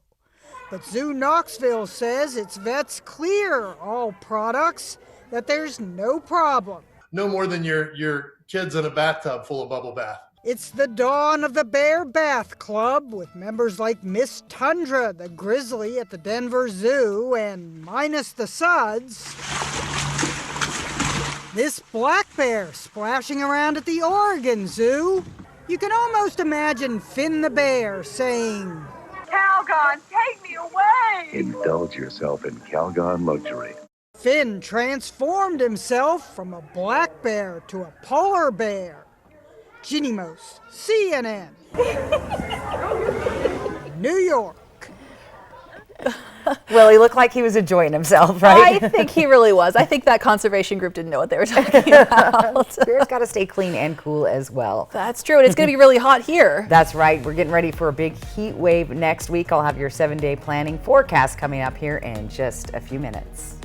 But Zoo Knoxville says its vets clear all products, that there's no problem. No more than your kids in a bathtub full of bubble bath. It's the dawn of the Bear Bath Club, with members like Miss Tundra, the grizzly at the Denver Zoo, and minus the suds, this black bear splashing around at the Oregon Zoo. You can almost imagine Finn the bear saying, "Calgon, take me away!" Indulge yourself in Calgon luxury. Finn transformed himself from a black bear to a polar bear. Jeannie Most, CNN. New York. Well, he looked like he was enjoying himself, right? I think he really was. I think that conservation group didn't know what they were talking about. Bears got to stay clean and cool as well. That's true, and it's going to be really hot here. That's right. We're getting ready for a big heat wave next week. I'll have your 7-day planning forecast coming up here in just a few minutes.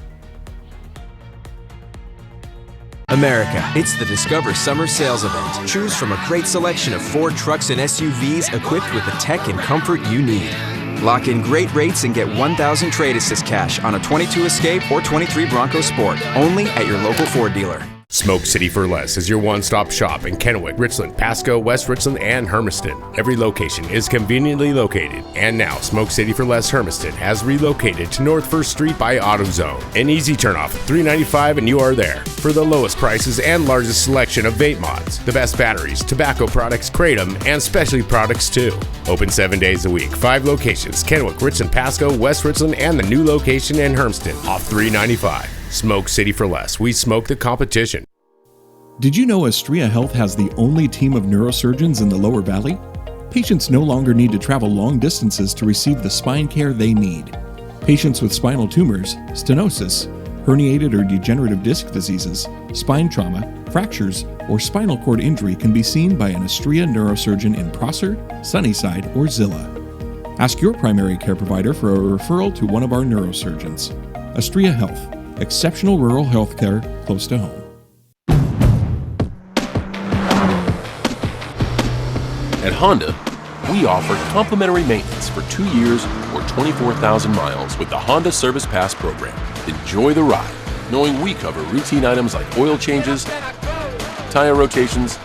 America, it's the Discover Summer Sales Event. Choose from a great selection of Ford trucks and SUVs equipped with the tech and comfort you need. Lock in great rates and get $1,000 trade assist cash on a 22 Escape or 23 Bronco Sport, only at your local Ford dealer. Smoke City for Less is your one-stop shop in Kennewick, Richland, Pasco, West Richland, and Hermiston. Every location is conveniently located. And now, Smoke City for Less Hermiston has relocated to North 1st Street by AutoZone. An easy turnoff, $3.95 and you are there. For the lowest prices and largest selection of vape mods, the best batteries, tobacco products, Kratom, and specialty products too. Open 7 days a week, 5 locations, Kennewick, Richland, Pasco, West Richland, and the new location in Hermiston, off $3.95. Smoke City for Less. We smoke the competition. Did you know Astria Health has the only team of neurosurgeons in the Lower Valley? Patients no longer need to travel long distances to receive the spine care they need. Patients with spinal tumors, stenosis, herniated or degenerative disc diseases, spine trauma, fractures, or spinal cord injury can be seen by an Astria neurosurgeon in Prosser, Sunnyside, or Zillah. Ask your primary care provider for a referral to one of our neurosurgeons. Astria Health, exceptional rural health care close to home. At Honda, we offer complimentary maintenance for 2 years or 24,000 miles with the Honda Service Pass program. Enjoy the ride, knowing we cover routine items like oil changes, tire rotations,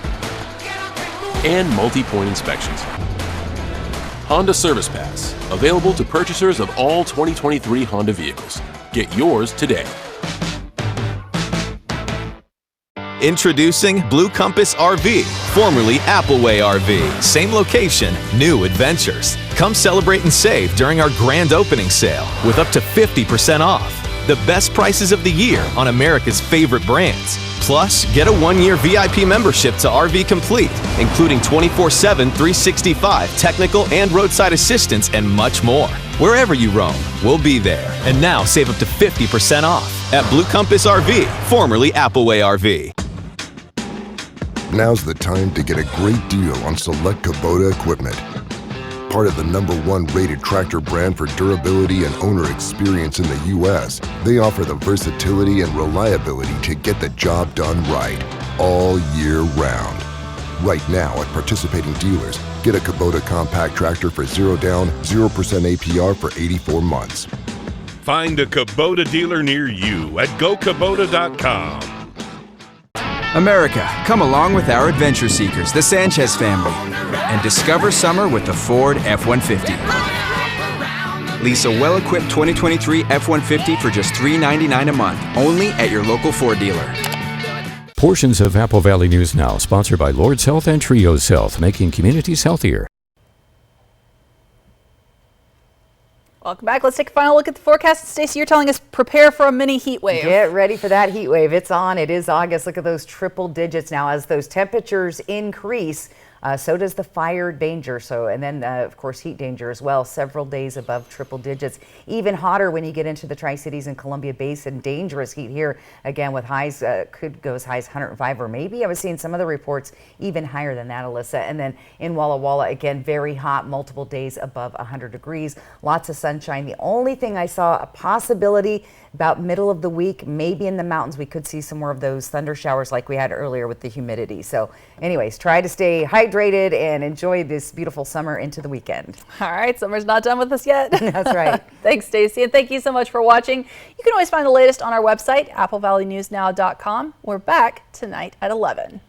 and multi-point inspections. Honda Service Pass, available to purchasers of all 2023 Honda vehicles. Get yours today. Introducing Blue Compass RV, formerly Appleway RV. Same location, new adventures. Come celebrate and save during our grand opening sale with up to 50% off. The best prices of the year on America's favorite brands. Plus, get a 1-year VIP membership to RV Complete, including 24/7, 365 technical and roadside assistance and much more. Wherever you roam, we'll be there. And now save up to 50% off at Blue Compass RV, formerly Appleway RV. Now's the time to get a great deal on select Kubota equipment. Part of the #1 rated tractor brand for durability and owner experience in the U.S., they offer the versatility and reliability to get the job done right, all year round. Right now at participating dealers, get a Kubota compact tractor for 0 down, 0% APR for 84 months. Find a Kubota dealer near you at GoKubota.com. America, come along with our adventure seekers, the Sanchez family, and discover summer with the Ford F-150. Lease a well-equipped 2023 F-150 for just $399 a month, only at your local Ford dealer. Portions of Apple Valley News Now, sponsored by Lord's Health and Trios Health, making communities healthier. Welcome back. Let's take a final look at the forecast. Stacey, you're telling us prepare for a mini heat wave. Get ready for that heat wave. It's on. It is August. Look at those triple digits now. As those temperatures increase, so does the fire danger. And then, of course, heat danger as well. Several days above triple digits. Even hotter when you get into the Tri-Cities and Columbia Basin. Dangerous heat here. Again, with highs, could go as high as 105, or maybe I was seeing some of the reports even higher than that, Alyssa. And then in Walla Walla, again, very hot, multiple days above 100 degrees. Lots of sunshine. The only thing I saw a possibility about middle of the week, maybe in the mountains, we could see some more of those thunder showers like we had earlier with the humidity. So anyways, try to stay hydrated and enjoy this beautiful summer into the weekend. All right, summer's not done with us yet. That's right. Thanks, Stacey, and thank you so much for watching. You can always find the latest on our website, AppleValleyNewsNow.com. We're back tonight at 11.